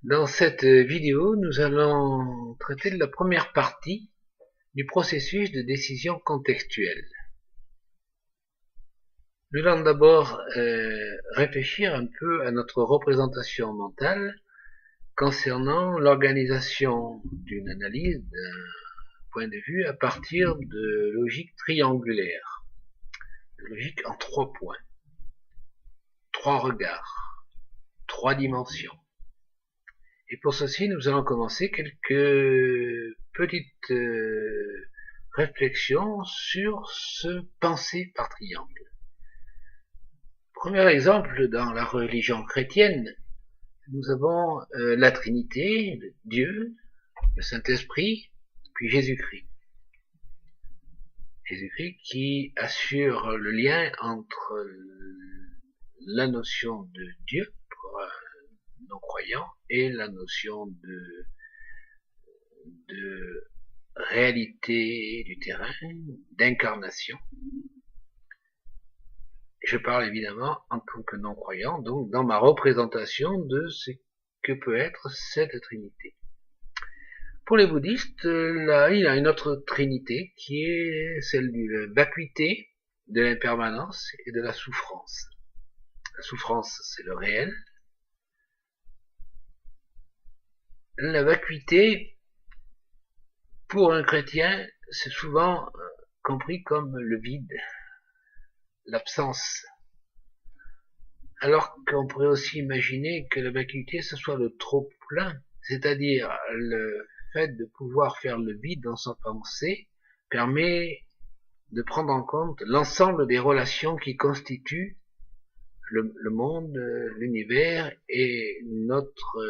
Dans cette vidéo, nous allons traiter de la première partie du processus de décision contextuelle. Nous allons d'abord réfléchir un peu à notre représentation mentale concernant l'organisation d'une analyse d'un point de vue à partir de logique triangulaire, de logique en 3 points, 3 regards, 3 dimensions. Et pour ceci, nous allons commencer quelques petites réflexions sur ce penser par triangle. Premier exemple, dans la religion chrétienne, nous avons la Trinité, Dieu, le Saint-Esprit, puis Jésus-Christ. Jésus-Christ qui assure le lien entre la notion de Dieu pour un non-croyant et la notion de réalité du terrain, d'incarnation. Je parle évidemment en tant que non-croyant, donc dans ma représentation de ce que peut être cette Trinité. Pour les bouddhistes, là, il y a une autre Trinité qui est celle de la vacuité, de l'impermanence et de la souffrance. La souffrance, c'est le réel. La vacuité, pour un chrétien, c'est souvent compris comme le vide, l'absence. Alors qu'on pourrait aussi imaginer que la vacuité, ce soit le trop-plein, c'est-à-dire le fait de pouvoir faire le vide dans sa pensée permet de prendre en compte l'ensemble des relations qui constituent le monde, l'univers et notre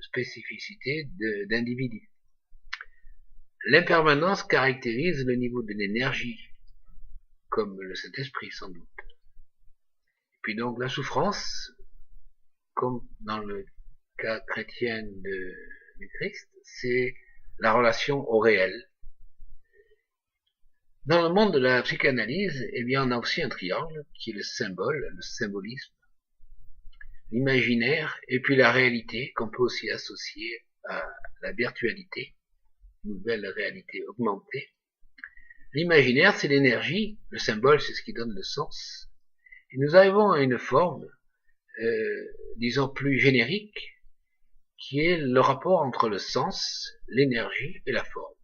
spécificité d'individu. L'impermanence caractérise le niveau de l'énergie, comme le Saint-Esprit sans doute. Et puis donc la souffrance, comme dans le cas chrétien du Christ, c'est la relation au réel. Dans le monde de la psychanalyse, eh bien, on a aussi un triangle qui est le symbole, le symbolisme, l'imaginaire et puis la réalité qu'on peut aussi associer à la virtualité, nouvelle réalité augmentée. L'imaginaire, c'est l'énergie, le symbole, c'est ce qui donne le sens. Et nous arrivons à une forme, disons plus générique, qui est le rapport entre le sens, l'énergie et la forme.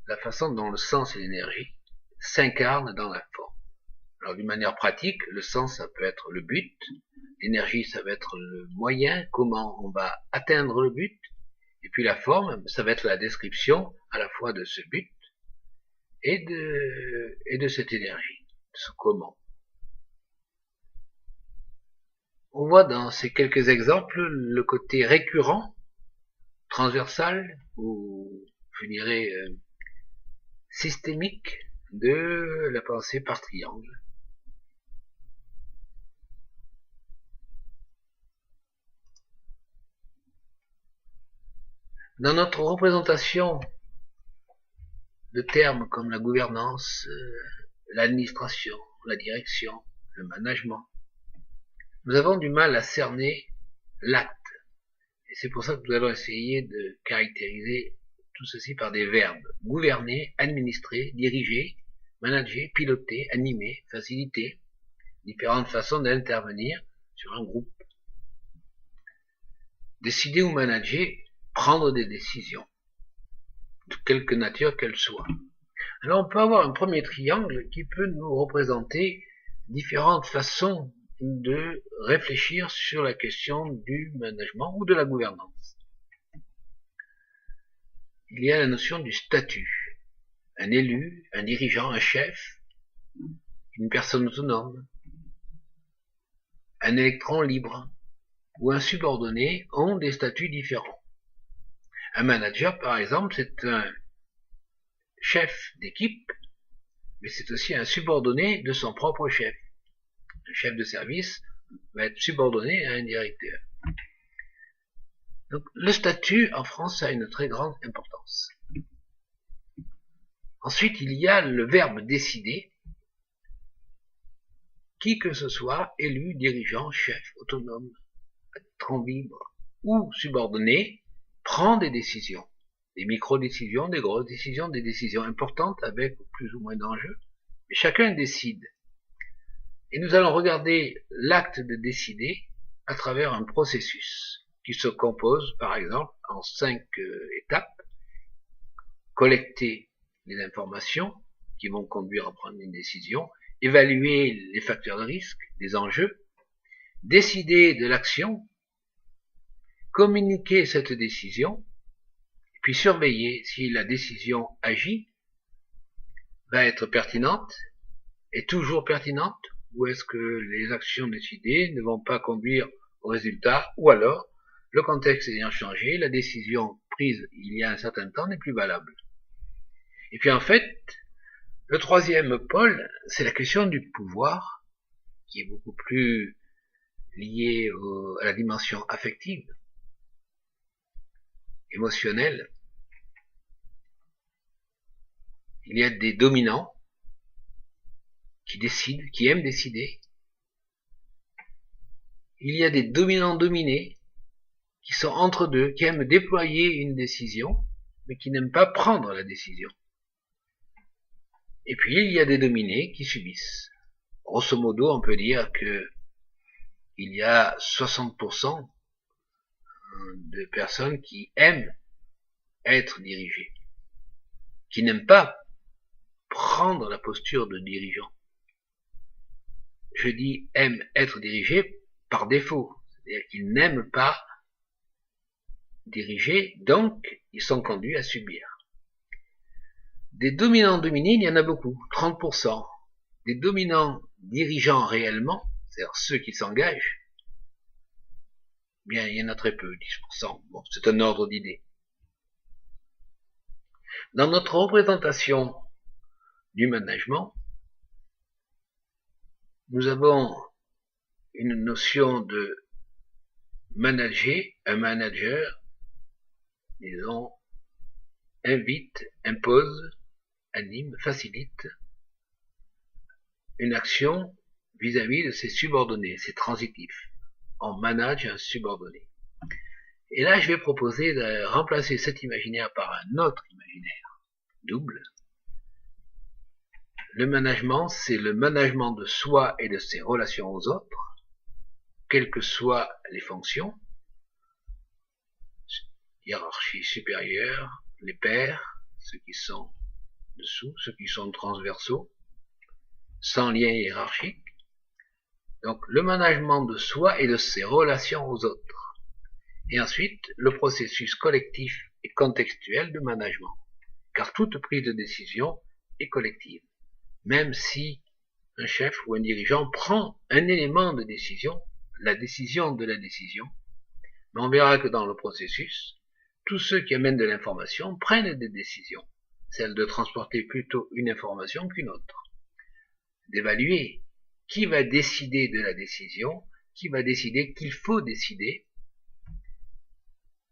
La façon dont le sens et l'énergie s'incarnent dans la forme. Alors d'une manière pratique, le sens, ça peut être le but, l'énergie, ça va être le moyen, comment on va atteindre le but, et puis la forme, ça va être la description à la fois de ce but et de cette énergie, de ce comment. On voit dans ces quelques exemples le côté récurrent, transversal, ou je dirais systémique de la pensée par triangle. Dans notre représentation de termes comme la gouvernance, l'administration, la direction, le management, nous avons du mal à cerner l'acte. Et c'est pour ça que nous allons essayer de caractériser tout ceci par des verbes. Gouverner, administrer, diriger, manager, piloter, animer, faciliter. Différentes façons d'intervenir sur un groupe. Décider ou manager, prendre des décisions, de quelque nature qu'elles soient. Alors on peut avoir un premier triangle qui peut nous représenter différentes façons de réfléchir sur la question du management ou de la gouvernance. Il y a la notion du statut. Un élu, un dirigeant, un chef, une personne autonome, un électron libre ou un subordonné ont des statuts différents. Un manager, par exemple, c'est un chef d'équipe, mais c'est aussi un subordonné de son propre chef. Un chef de service va être subordonné à un directeur. Donc, le statut, en France, a une très grande importance. Ensuite, il y a le verbe décider, qui que ce soit, élu, dirigeant, chef, autonome, libre ou subordonné, prend des décisions. Des micro-décisions, des grosses décisions, des décisions importantes avec plus ou moins d'enjeux. Mais chacun décide. Et nous allons regarder l'acte de décider à travers un processus qui se compose, par exemple, en 5 étapes. Collecter les informations qui vont conduire à prendre une décision, évaluer les facteurs de risque, les enjeux, décider de l'action, communiquer cette décision, puis surveiller si la décision agit va être pertinente, est toujours pertinente, ou est-ce que les actions décidées ne vont pas conduire au résultat, ou alors, le contexte ayant changé, la décision prise il y a un certain temps n'est plus valable. Et puis en fait, le troisième pôle, c'est la question du pouvoir, qui est beaucoup plus lié à la dimension affective, émotionnelle. Il y a des dominants qui décident, qui aiment décider. Il y a des dominants dominés qui sont entre deux, qui aiment déployer une décision, mais qui n'aiment pas prendre la décision. Et puis il y a des dominés qui subissent. Grosso modo, on peut dire que il y a 60% de personnes qui aiment être dirigées, qui n'aiment pas prendre la posture de dirigeant. Je dis aiment être dirigés par défaut, c'est-à-dire qu'ils n'aiment pas diriger, donc ils sont conduits à subir. Des dominants dominés, il y en a beaucoup, 30%. Des dominants dirigeants réellement, c'est-à-dire ceux qui s'engagent, bien il y en a très peu, 10%. Bon, c'est un ordre d'idées. Dans notre représentation du management, nous avons une notion de manager, un manager, disons, invite, impose, anime, facilite une action vis-à-vis de ses subordonnés, c'est transitif. On manage un subordonné. Et là, je vais proposer de remplacer cet imaginaire par un autre imaginaire, double. Le management, c'est le management de soi et de ses relations aux autres, quelles que soient les fonctions, hiérarchie supérieure, les pairs, ceux qui sont dessous, ceux qui sont transversaux, sans lien hiérarchique. Donc le management de soi et de ses relations aux autres. Et ensuite, le processus collectif et contextuel de management. Car toute prise de décision est collective. Même si un chef ou un dirigeant prend un élément de décision, la décision de la décision, mais on verra que dans le processus, tous ceux qui amènent de l'information prennent des décisions, celle de transporter plutôt une information qu'une autre, d'évaluer qui va décider de la décision, qui va décider qu'il faut décider,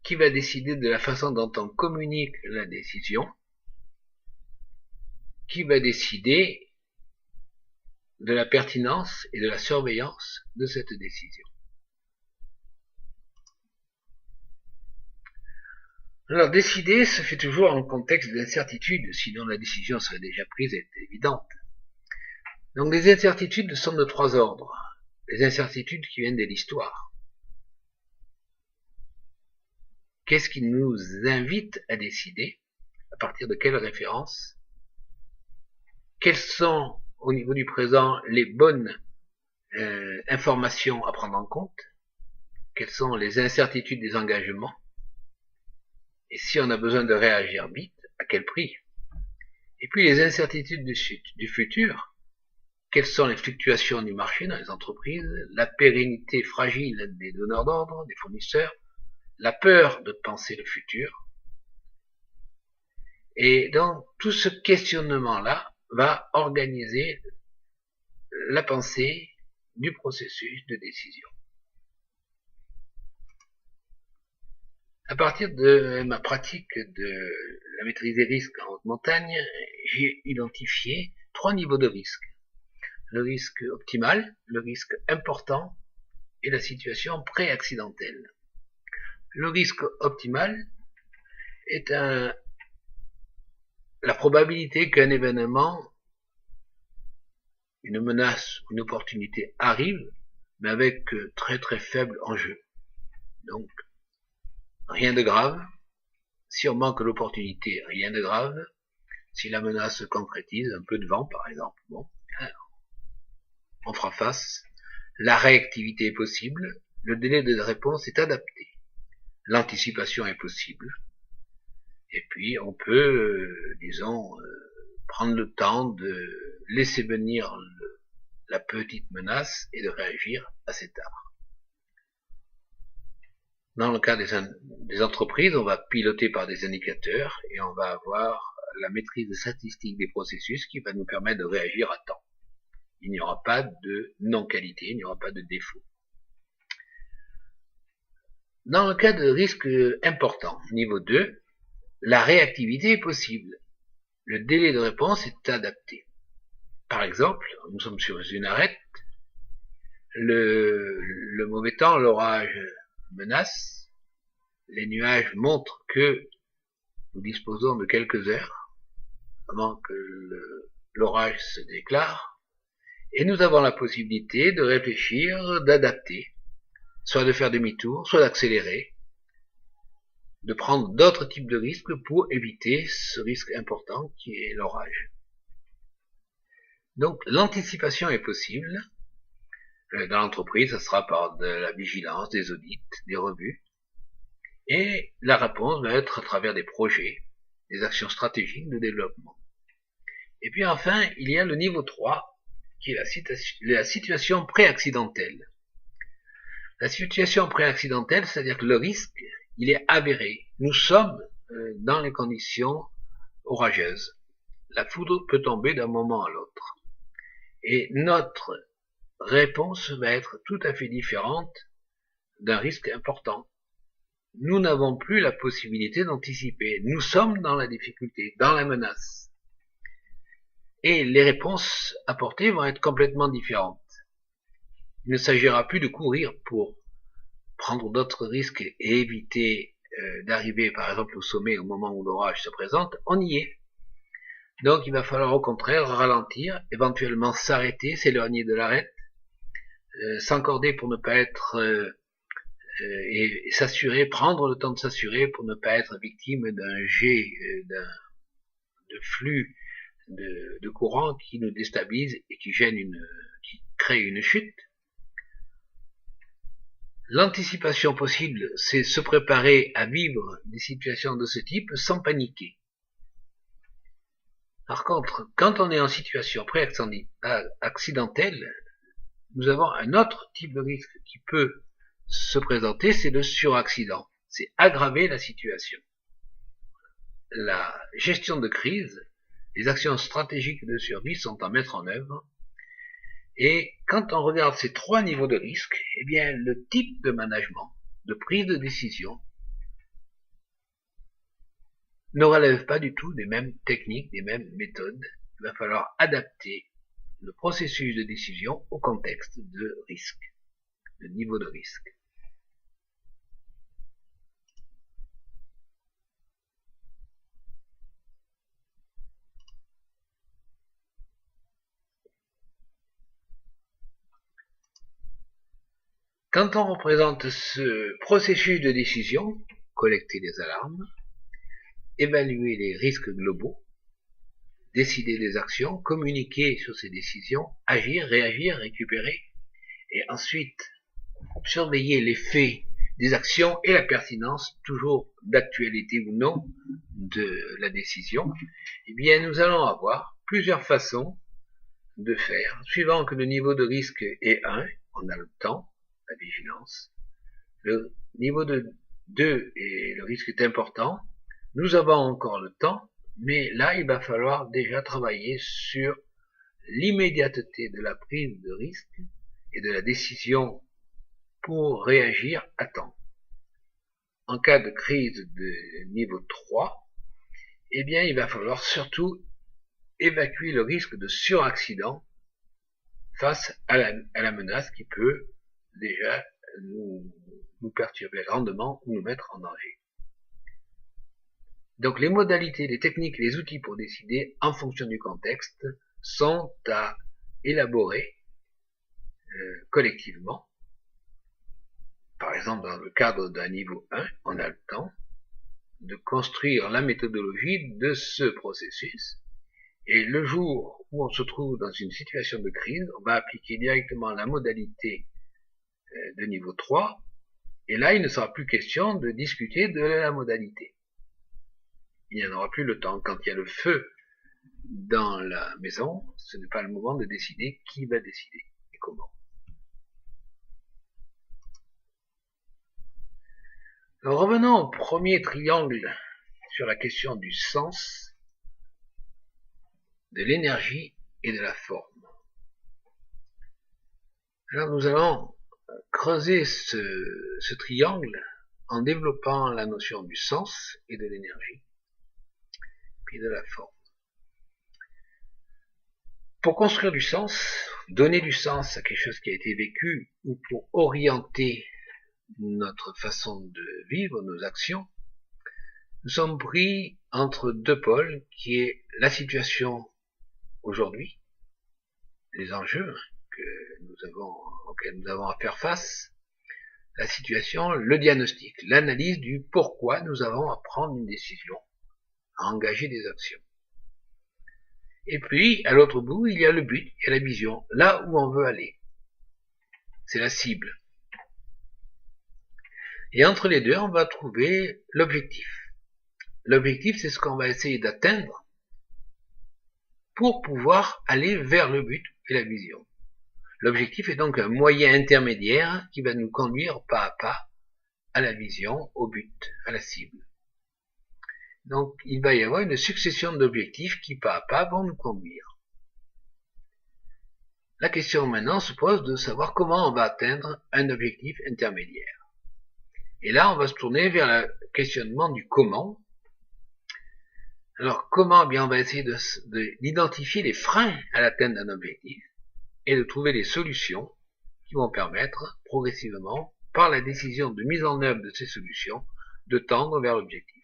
qui va décider de la façon dont on communique la décision, qui va décider de la pertinence et de la surveillance de cette décision. Alors, décider se fait toujours en contexte d'incertitude, sinon la décision serait déjà prise et est évidente. Donc, les incertitudes sont de 3 ordres. Les incertitudes qui viennent de l'histoire. Qu'est-ce qui nous invite à décider? À partir de quelle référence? Quelles sont, au niveau du présent, les bonnes informations à prendre en compte? Quelles sont les incertitudes des engagements? Et si on a besoin de réagir vite, à quel prix? Et puis les incertitudes du futur, quelles sont les fluctuations du marché dans les entreprises, la pérennité fragile des donneurs d'ordre, des fournisseurs, la peur de penser le futur. Et donc tout ce questionnement-là va organiser la pensée du processus de décision. À partir de ma pratique de la maîtrise des risques en haute montagne, j'ai identifié 3 niveaux de risque. Le risque optimal, le risque important et la situation pré-accidentelle. Le risque optimal est la probabilité qu'un événement, une menace, une opportunité arrive, mais avec très très faible enjeu. Donc, rien de grave. Si on manque l'opportunité, rien de grave. Si la menace se concrétise, un peu de vent par exemple, bon, on fera face. La réactivité est possible. Le délai de réponse est adapté. L'anticipation est possible. Et puis, on peut, disons, prendre le temps de laisser venir la petite menace et de réagir assez tard. Dans le cas des entreprises, on va piloter par des indicateurs et on va avoir la maîtrise statistique des processus qui va nous permettre de réagir à temps. Il n'y aura pas de non-qualité, il n'y aura pas de défaut. Dans le cas de risque important, niveau 2, la réactivité est possible. Le délai de réponse est adapté. Par exemple, nous sommes sur une arête, le mauvais temps, l'orage menace, les nuages montrent que nous disposons de quelques heures avant que l'orage se déclare, et nous avons la possibilité de réfléchir, d'adapter, soit de faire demi-tour, soit d'accélérer, de prendre d'autres types de risques pour éviter ce risque important qui est l'orage. Donc l'anticipation est possible. Dans l'entreprise, ça sera par de la vigilance, des audits, des revues. Et la réponse va être à travers des projets, des actions stratégiques de développement. Et puis enfin, il y a le niveau 3, qui est la situation pré-accidentelle. La situation pré-accidentelle, c'est-à-dire que le risque, il est avéré. Nous sommes dans les conditions orageuses. La foudre peut tomber d'un moment à l'autre. Et notre réponse va être tout à fait différente d'un risque important. Nous n'avons plus la possibilité d'anticiper. Nous sommes dans la difficulté, dans la menace. Et les réponses apportées vont être complètement différentes. Il ne s'agira plus de courir pour prendre d'autres risques et éviter d'arriver par exemple au sommet au moment où l'orage se présente. On y est. Donc il va falloir au contraire ralentir, éventuellement s'arrêter, s'éloigner de l'arête, s'encorder pour ne pas être et s'assurer, prendre le temps de s'assurer pour ne pas être victime d'un jet, de flux de courant qui nous déstabilise et qui qui crée une chute. L'anticipation possible, c'est se préparer à vivre des situations de ce type sans paniquer. Par contre, quand on est en situation pré-accidentelle, nous avons un autre type de risque qui peut se présenter, c'est le suraccident. C'est aggraver la situation. La gestion de crise, les actions stratégiques de survie sont à mettre en œuvre. Et quand on regarde ces trois niveaux de risque, eh bien, le type de management, de prise de décision, ne relève pas du tout des mêmes techniques, des mêmes méthodes. Il va falloir adapter le processus de décision au contexte de risque, de niveau de risque. Quand on représente ce processus de décision, collecter des alarmes, évaluer les risques globaux, décider des actions, communiquer sur ces décisions, agir, réagir, récupérer, et ensuite surveiller l'effet des actions et la pertinence, toujours d'actualité ou non, de la décision, eh bien nous allons avoir plusieurs façons de faire, suivant que le niveau de risque est 1, on a le temps, la vigilance, le niveau de 2 et le risque est important, nous avons encore le temps, mais là il va falloir déjà travailler sur l'immédiateté de la prise de risque et de la décision pour réagir à temps. En cas de crise de niveau 3, eh bien il va falloir surtout évacuer le risque de suraccident face à la menace qui peut déjà nous perturber grandement ou nous mettre en danger. Donc les modalités, les techniques, les outils pour décider en fonction du contexte sont à élaborer collectivement. Par exemple, dans le cadre d'un niveau 1, on a le temps de construire la méthodologie de ce processus. Et le jour où on se trouve dans une situation de crise, on va appliquer directement la modalité de niveau 3. Et là, il ne sera plus question de discuter de la modalité. Il n'y en aura plus le temps. Quand il y a le feu dans la maison, ce n'est pas le moment de décider qui va décider et comment. Alors, revenons au premier triangle sur la question du sens, de l'énergie et de la forme. Alors nous allons creuser ce triangle en développant la notion du sens et de l'énergie, puis de la forme. Pour construire du sens, donner du sens à quelque chose qui a été vécu, ou pour orienter notre façon de vivre, nos actions, nous sommes pris entre deux pôles, qui est la situation aujourd'hui, les enjeux auxquels nous avons à faire face, la situation, le diagnostic, l'analyse du pourquoi nous avons à prendre une décision, à engager des actions. Et puis, à l'autre bout, il y a le but, il y a la vision, là où on veut aller. C'est la cible. Et entre les deux, on va trouver l'objectif. L'objectif, c'est ce qu'on va essayer d'atteindre pour pouvoir aller vers le but et la vision. L'objectif est donc un moyen intermédiaire qui va nous conduire pas à pas à la vision, au but, à la cible. Donc, il va y avoir une succession d'objectifs qui, pas à pas, vont nous conduire. La question maintenant se pose de savoir comment on va atteindre un objectif intermédiaire. Et là, on va se tourner vers le questionnement du comment. Alors, comment? Eh bien, on va essayer d'identifier les freins à l'atteinte d'un objectif et de trouver des solutions qui vont permettre, progressivement, par la décision de mise en œuvre de ces solutions, de tendre vers l'objectif.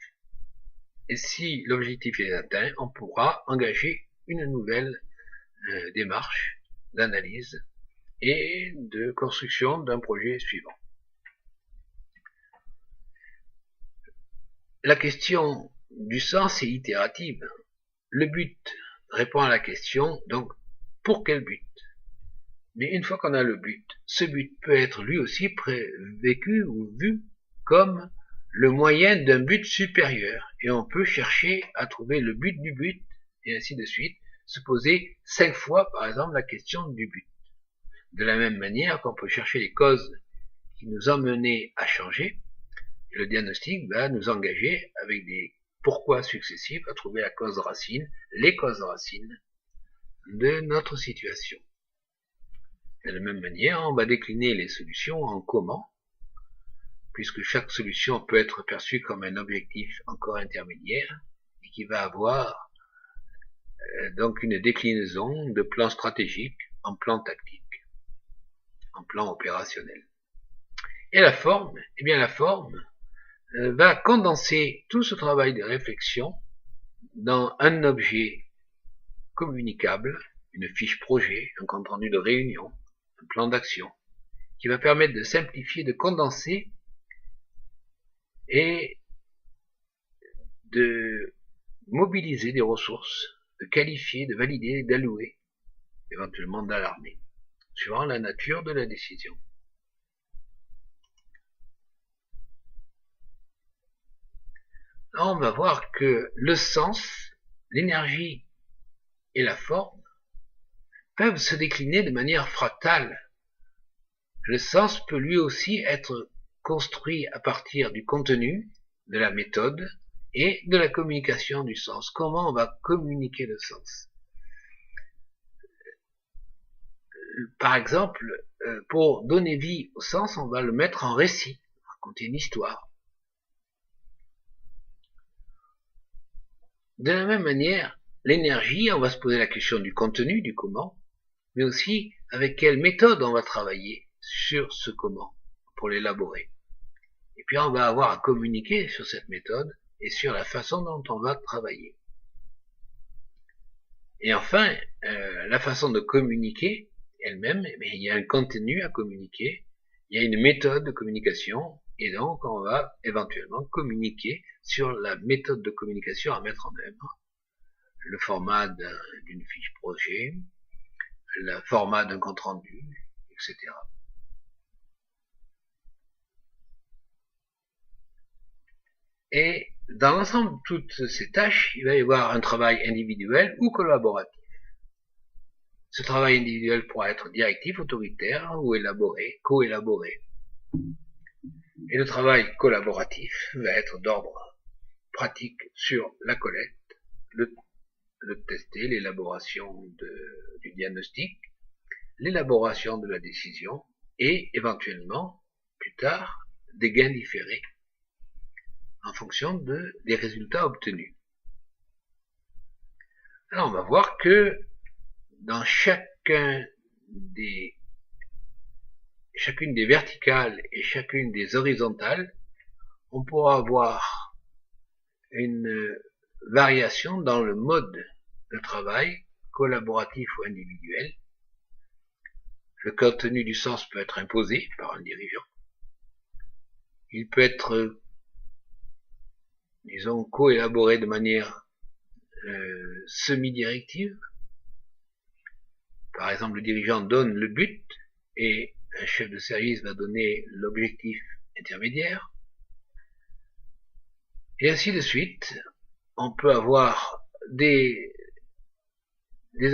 Et si l'objectif est atteint, on pourra engager une nouvelle démarche d'analyse et de construction d'un projet suivant. La question du sens est itérative. Le but répond à la question, donc, pour quel but? Mais une fois qu'on a le but, ce but peut être lui aussi vécu ou vu comme le moyen d'un but supérieur. Et on peut chercher à trouver le but du but, et ainsi de suite, se poser 5 fois, par exemple, la question du but. De la même manière qu'on peut chercher les causes qui nous ont menés à changer, le diagnostic va nous engager avec des pourquoi successifs à trouver la cause racine, les causes racines de notre situation. De la même manière, on va décliner les solutions en comment, puisque chaque solution peut être perçue comme un objectif encore intermédiaire, et qui va avoir donc une déclinaison de plan stratégique en plan tactique, en plan opérationnel. Et la forme, eh bien la forme va condenser tout ce travail de réflexion dans un objet communicable, une fiche projet, un compte rendu de réunion, un plan d'action, qui va permettre de simplifier, de condenser et de mobiliser des ressources, de qualifier, de valider, d'allouer, éventuellement d'alarmer, suivant la nature de la décision. Là, on va voir que le sens, l'énergie et la forme peuvent se décliner de manière fractale. Le sens peut lui aussi être construit à partir du contenu, de la méthode et de la communication du sens. Comment on va communiquer le sens? Par exemple, pour donner vie au sens, on va le mettre en récit, raconter une histoire. De la même manière, l'énergie, on va se poser la question du contenu, du comment, mais aussi avec quelle méthode on va travailler sur ce comment. pour l'élaborer. Et puis on va avoir à communiquer sur cette méthode et sur la façon dont on va travailler. Et enfin, la façon de communiquer elle-même, il y a un contenu à communiquer, il y a une méthode de communication, et donc on va éventuellement communiquer sur la méthode de communication à mettre en œuvre, le format d'une fiche projet, le format d'un compte rendu, etc. Et dans l'ensemble de toutes ces tâches, il va y avoir un travail individuel ou collaboratif. Ce travail individuel pourra être directif, autoritaire ou élaboré, co-élaboré. Et le travail collaboratif va être d'ordre pratique sur la collecte, le tester, l'élaboration du diagnostic, l'élaboration de la décision et éventuellement, plus tard, des gains différés en fonction des résultats obtenus. Alors on va voir que dans chacune des verticales et chacune des horizontales, on pourra avoir une variation dans le mode de travail, collaboratif ou individuel. Le contenu du sens peut être imposé par un dirigeant. Il peut être, disons, co-élaboré de manière semi-directive. Par exemple, le dirigeant donne le but et un chef de service va donner l'objectif intermédiaire. Et ainsi de suite, on peut avoir des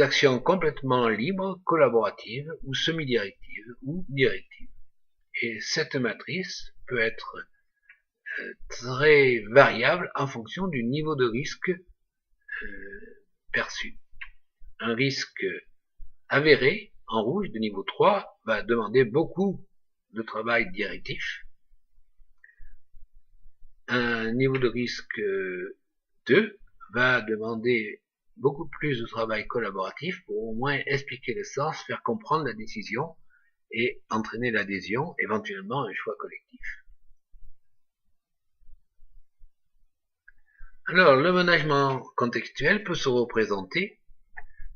actions complètement libres, collaboratives, ou semi-directives, ou directives. Et cette matrice peut être très variable en fonction du niveau de risque perçu. Un risque avéré, en rouge, de niveau 3, va demander beaucoup de travail directif. Un niveau de risque 2 va demander beaucoup plus de travail collaboratif pour au moins expliquer le sens, faire comprendre la décision et entraîner l'adhésion, éventuellement un choix collectif. Alors, le management contextuel peut se représenter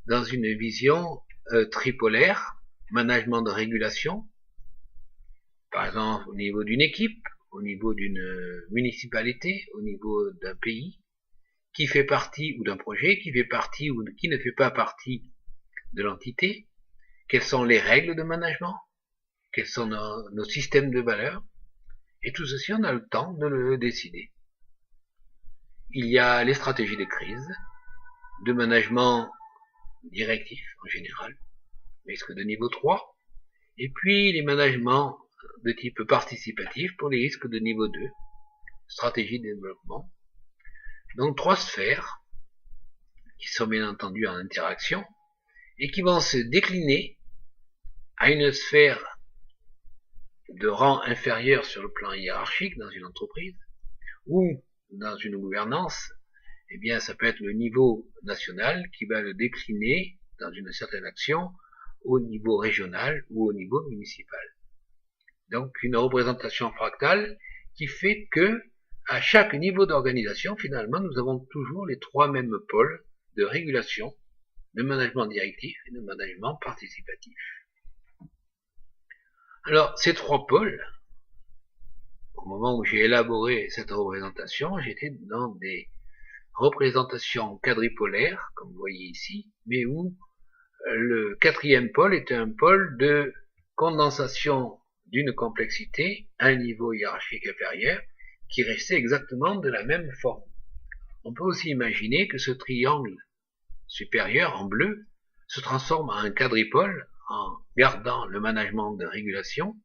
dans une vision tripolaire, management de régulation, par exemple au niveau d'une équipe, au niveau d'une municipalité, au niveau d'un pays, qui fait partie, ou d'un projet, qui fait partie ou qui ne fait pas partie de l'entité, quelles sont les règles de management, quels sont nos systèmes de valeurs, et tout ceci on a le temps de le décider. Il y a les stratégies de crise, de management directif en général, risque de niveau 3, et puis les managements de type participatif pour les risques de niveau 2, stratégie de développement. Donc 3 sphères qui sont bien entendu en interaction et qui vont se décliner à une sphère de rang inférieur sur le plan hiérarchique dans une entreprise ou dans une gouvernance. Eh bien, ça peut être le niveau national qui va le décliner dans une certaine action au niveau régional ou au niveau municipal. Donc, une représentation fractale qui fait que, à chaque niveau d'organisation, finalement, nous avons toujours les 3 mêmes pôles de régulation, de management directif et de management participatif. Alors, ces 3 pôles, au moment où j'ai élaboré cette représentation, j'étais dans des représentations quadripolaires, comme vous voyez ici, mais où le 4e pôle était un pôle de condensation d'une complexité à un niveau hiérarchique inférieur qui restait exactement de la même forme. On peut aussi imaginer que ce triangle supérieur en bleu se transforme en un quadripôle en gardant le management de régulation,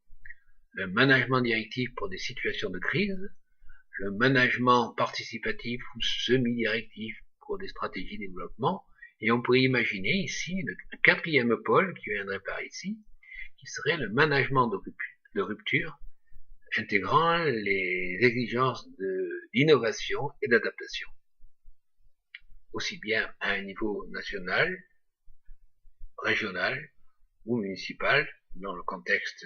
le management directif pour des situations de crise, le management participatif ou semi-directif pour des stratégies de développement, et on pourrait imaginer ici le 4e pôle qui viendrait par ici, qui serait le management de rupture, intégrant les exigences d'innovation et d'adaptation, aussi bien à un niveau national, régional ou municipal, dans le contexte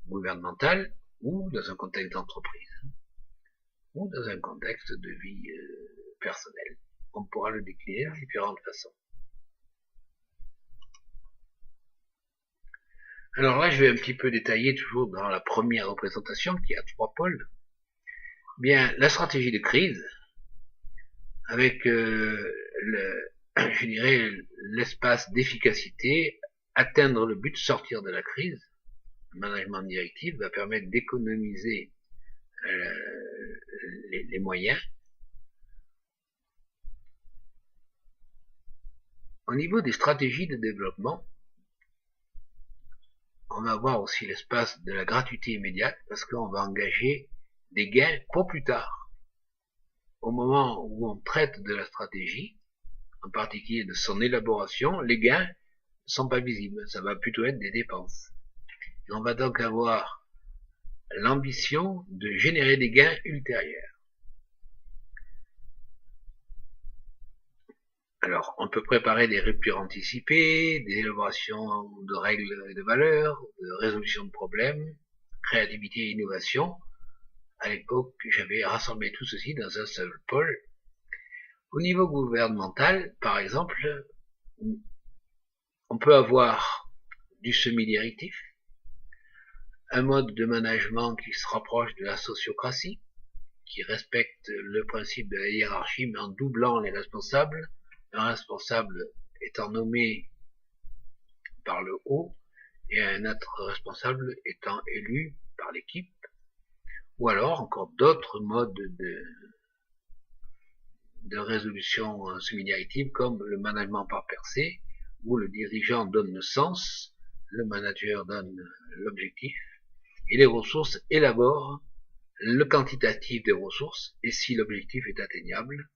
gouvernemental ou dans un contexte d'entreprise ou dans un contexte de vie personnelle. On pourra le décliner de différentes façons. Alors là, je vais un petit peu détailler toujours dans la première représentation qui a 3 pôles. Bien, la stratégie de crise avec je dirais l'espace d'efficacité, atteindre le but, sortir de la crise. Le management directif va permettre d'économiser les moyens. Au niveau des stratégies de développement, on va avoir aussi l'espace de la gratuité immédiate parce qu'on va engager des gains pour plus tard. Au moment où on traite de la stratégie, en particulier de son élaboration, les gains ne sont pas visibles, ça va plutôt être des dépenses. Et on va donc avoir l'ambition de générer des gains ultérieurs. Alors, on peut préparer des ruptures anticipées, des élaborations de règles et de valeurs, de résolution de problèmes, créativité et innovation. À l'époque, j'avais rassemblé tout ceci dans un seul pôle. Au niveau gouvernemental, par exemple, on peut avoir du semi-directif, un mode de management qui se rapproche de la sociocratie, qui respecte le principe de la hiérarchie, mais en doublant les responsables, un responsable étant nommé par le haut et un autre responsable étant élu par l'équipe, ou alors encore d'autres modes de résolution semi-directive comme le management par percée, où le dirigeant donne le sens, le manager donne l'objectif, et les ressources élaborent le quantitatif des ressources, et si l'objectif est atteignable,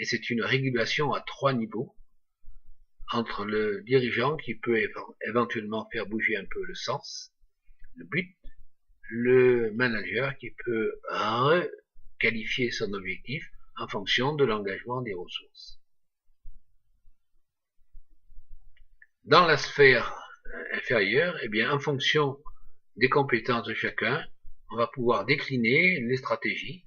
et c'est une régulation à 3 niveaux, entre le dirigeant qui peut éventuellement faire bouger un peu le sens, le but, le manager qui peut requalifier son objectif en fonction de l'engagement des ressources. Dans la sphère inférieure, eh bien, en fonction des compétences de chacun, on va pouvoir décliner les stratégies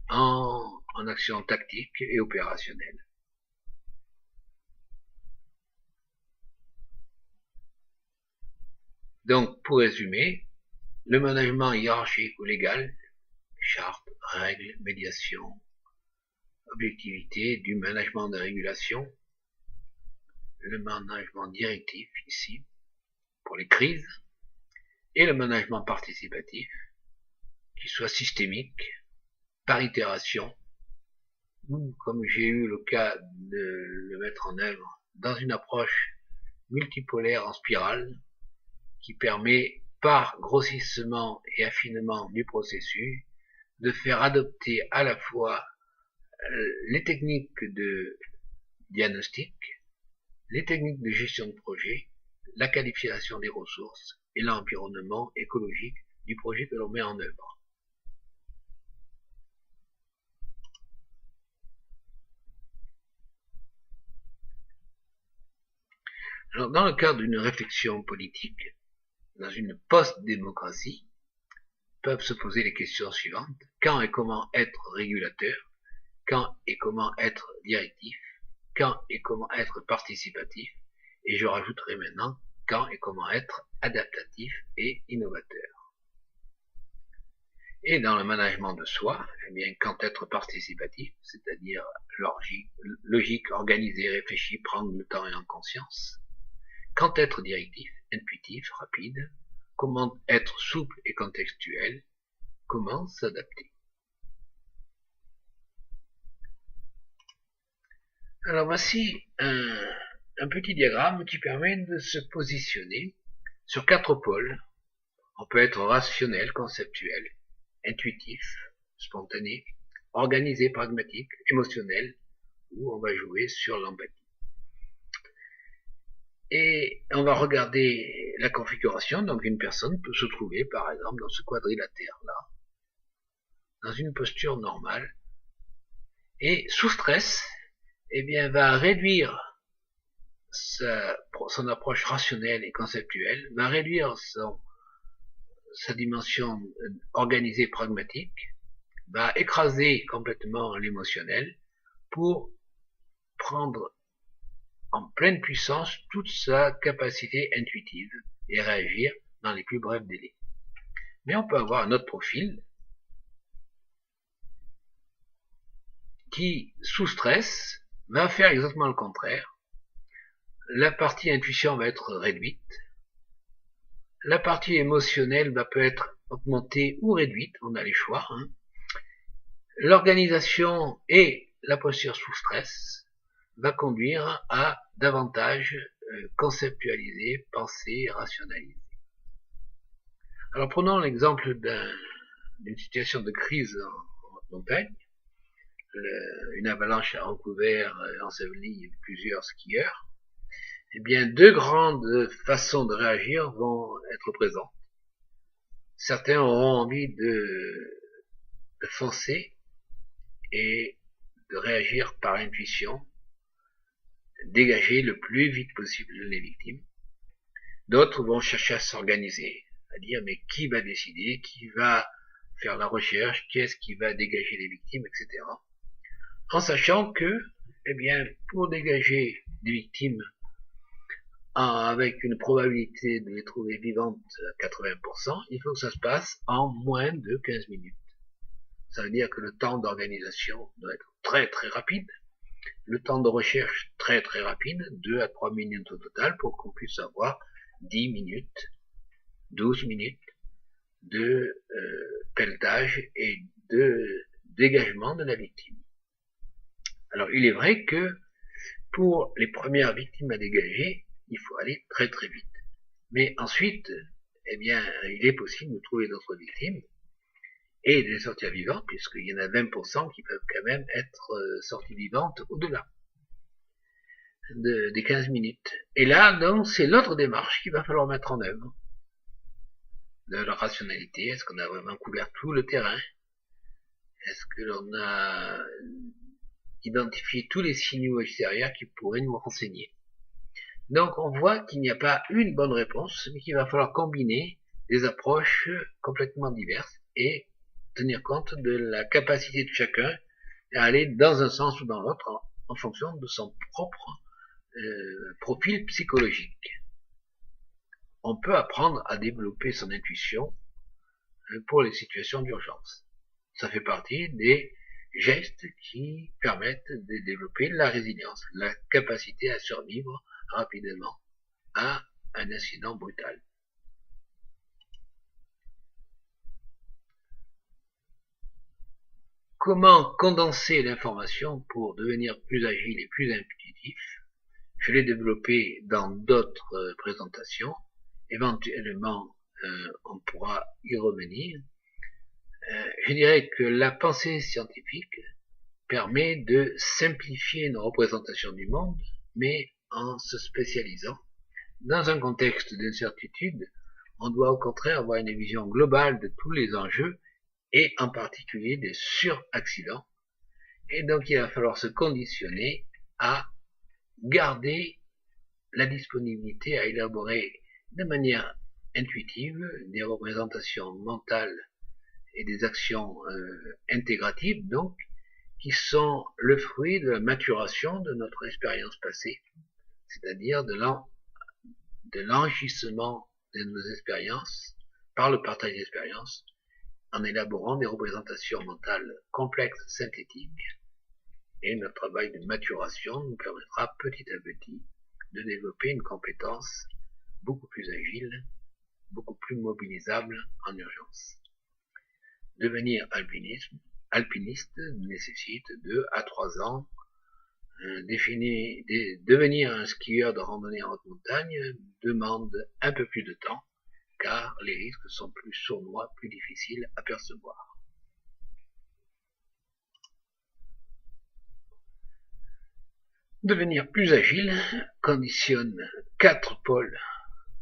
en actions tactiques et opérationnelles. Donc, pour résumer, le management hiérarchique ou légal, charte, règles, médiation, objectivité, du management de régulation, le management directif ici, pour les crises, et le management participatif, qui soit systémique, par itération, ou comme j'ai eu le cas de le mettre en œuvre, dans une approche multipolaire en spirale, qui permet, par grossissement et affinement du processus, de faire adopter à la fois les techniques de diagnostic, les techniques de gestion de projet, la qualification des ressources et l'environnement écologique du projet que l'on met en œuvre. Alors, dans le cadre d'une réflexion politique, dans une post-démocratie, peuvent se poser les questions suivantes. Quand et comment être régulateur? Quand et comment être directif? Quand et comment être participatif? Et je rajouterai maintenant quand et comment être adaptatif et innovateur. Et dans le management de soi, eh bien, quand être participatif, c'est-à-dire logique, organisé, réfléchi, prendre le temps et en conscience. Quand être directif, intuitif, rapide. Comment être souple et contextuel. Comment s'adapter. Alors voici un petit diagramme qui permet de se positionner sur 4 pôles. On peut être rationnel, conceptuel, intuitif, spontané, organisé, pragmatique, émotionnel, où on va jouer sur l'empathie. Et on va regarder la configuration, donc une personne peut se trouver par exemple dans ce quadrilatère-là, dans une posture normale, et sous stress, eh bien, va réduire son approche rationnelle et conceptuelle, va réduire sa dimension organisée pragmatique, va écraser complètement l'émotionnel pour prendre en pleine puissance toute sa capacité intuitive et réagir dans les plus brefs délais. Mais on peut avoir un autre profil qui, sous stress, va faire exactement le contraire. La partie intuition va être réduite, la partie émotionnelle va peut être augmentée ou réduite, on a les choix. L'organisation et la posture sous stress va conduire à davantage conceptualiser, penser, rationaliser. Alors prenons l'exemple d'une situation de crise en montagne. Une avalanche a recouvert, enseveli plusieurs skieurs. Eh bien, deux grandes façons de réagir vont être présentes. Certains auront envie de foncer et de réagir par intuition, dégager le plus vite possible les victimes. D'autres vont chercher à s'organiser, à dire mais qui va décider, qui va faire la recherche, qui est-ce qui va dégager les victimes, etc. En sachant que, eh bien, pour dégager des victimes avec une probabilité de les trouver vivantes à 80%, il faut que ça se passe en moins de 15 minutes. Ça veut dire que le temps d'organisation doit être très très rapide, le temps de recherche très très rapide, 2 à 3 minutes au total, pour qu'on puisse avoir 10 minutes, 12 minutes de pelletage et de dégagement de la victime. Alors il est vrai que pour les premières victimes à dégager, il faut aller très très vite. Mais ensuite, eh bien, il est possible de trouver d'autres victimes et de les sortir vivantes, puisqu'il y en a 20% qui peuvent quand même être sorties vivantes au-delà des 15 minutes. Et là, donc, c'est l'autre démarche qu'il va falloir mettre en œuvre. De la rationalité, est-ce qu'on a vraiment couvert tout le terrain? Est-ce que l'on a identifié tous les signaux extérieurs qui pourraient nous renseigner? Donc on voit qu'il n'y a pas une bonne réponse, mais qu'il va falloir combiner des approches complètement diverses et tenir compte de la capacité de chacun à aller dans un sens ou dans l'autre en fonction de son propre profil psychologique. On peut apprendre à développer son intuition pour les situations d'urgence. Ça fait partie des gestes qui permettent de développer la résilience, la capacité à survivre rapidement à un incident brutal. Comment condenser l'information pour devenir plus agile et plus intuitif? Je l'ai développé dans d'autres présentations. Éventuellement, on pourra y revenir. Je dirais que la pensée scientifique permet de simplifier nos représentations du monde, mais en se spécialisant. Dans un contexte d'incertitude, on doit au contraire avoir une vision globale de tous les enjeux et en particulier des suraccidents. Et donc il va falloir se conditionner à garder la disponibilité à élaborer de manière intuitive des représentations mentales et des actions intégratives, donc, qui sont le fruit de la maturation de notre expérience passée, c'est-à-dire de l'enrichissement de nos expériences par le partage d'expériences, en élaborant des représentations mentales complexes, synthétiques, et notre travail de maturation nous permettra petit à petit de développer une compétence beaucoup plus agile, beaucoup plus mobilisable en urgence. Devenir alpiniste nécessite 2 à 3 ans. Devenir un skieur de randonnée en haute montagne demande un peu plus de temps, car les risques sont plus sournois, plus difficiles à percevoir. Devenir plus agile conditionne 4 pôles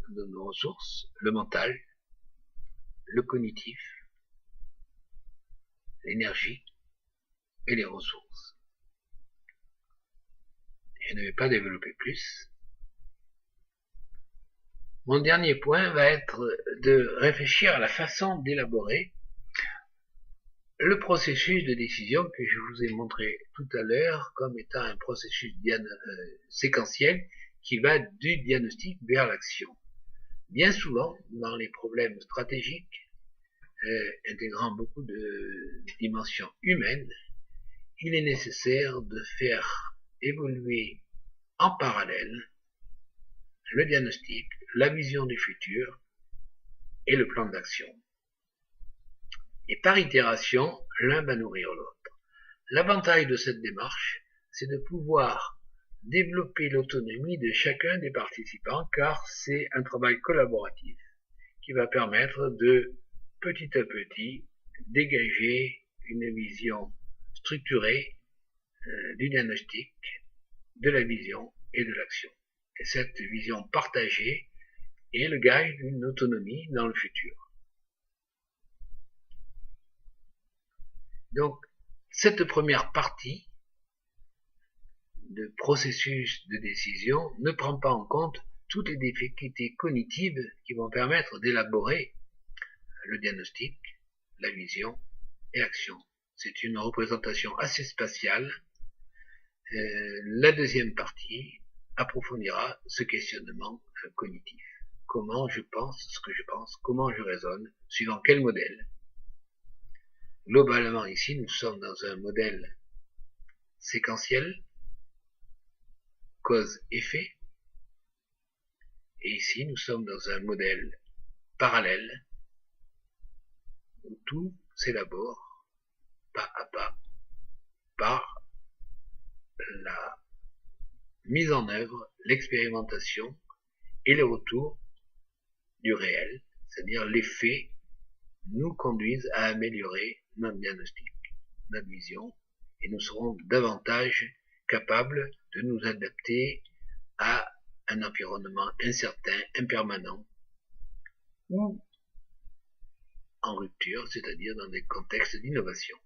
de nos ressources: le mental, le cognitif, l'énergie et les ressources. Je ne vais pas développer plus. Mon dernier point va être de réfléchir à la façon d'élaborer le processus de décision que je vous ai montré tout à l'heure comme étant un processus séquentiel qui va du diagnostic vers l'action. Bien souvent, dans les problèmes stratégiques, intégrant beaucoup de dimensions humaines, il est nécessaire de faire évoluer en parallèle le diagnostic, la vision du futur et le plan d'action. Et par itération, l'un va nourrir l'autre. L'avantage de cette démarche, c'est de pouvoir développer l'autonomie de chacun des participants, car c'est un travail collaboratif qui va permettre de, petit à petit, dégager une vision structurée du diagnostic, de la vision et de l'action. Et cette vision partagée est le gage d'une autonomie dans le futur. Donc, cette première partie de processus de décision ne prend pas en compte toutes les difficultés cognitives qui vont permettre d'élaborer le diagnostic, la vision et l'action. C'est une représentation assez spatiale. La deuxième partie approfondira ce questionnement cognitif. Comment je pense ce que je pense, comment je raisonne, suivant quel modèle. Globalement, ici, nous sommes dans un modèle séquentiel, cause-effet, et ici, nous sommes dans un modèle parallèle, où tout s'élabore pas à pas par la mise en œuvre, l'expérimentation et les retours du réel, c'est-à-dire les faits nous conduisent à améliorer notre diagnostic, notre vision, et nous serons davantage capables de nous adapter à un environnement incertain, impermanent, ou en rupture, c'est-à-dire dans des contextes d'innovation.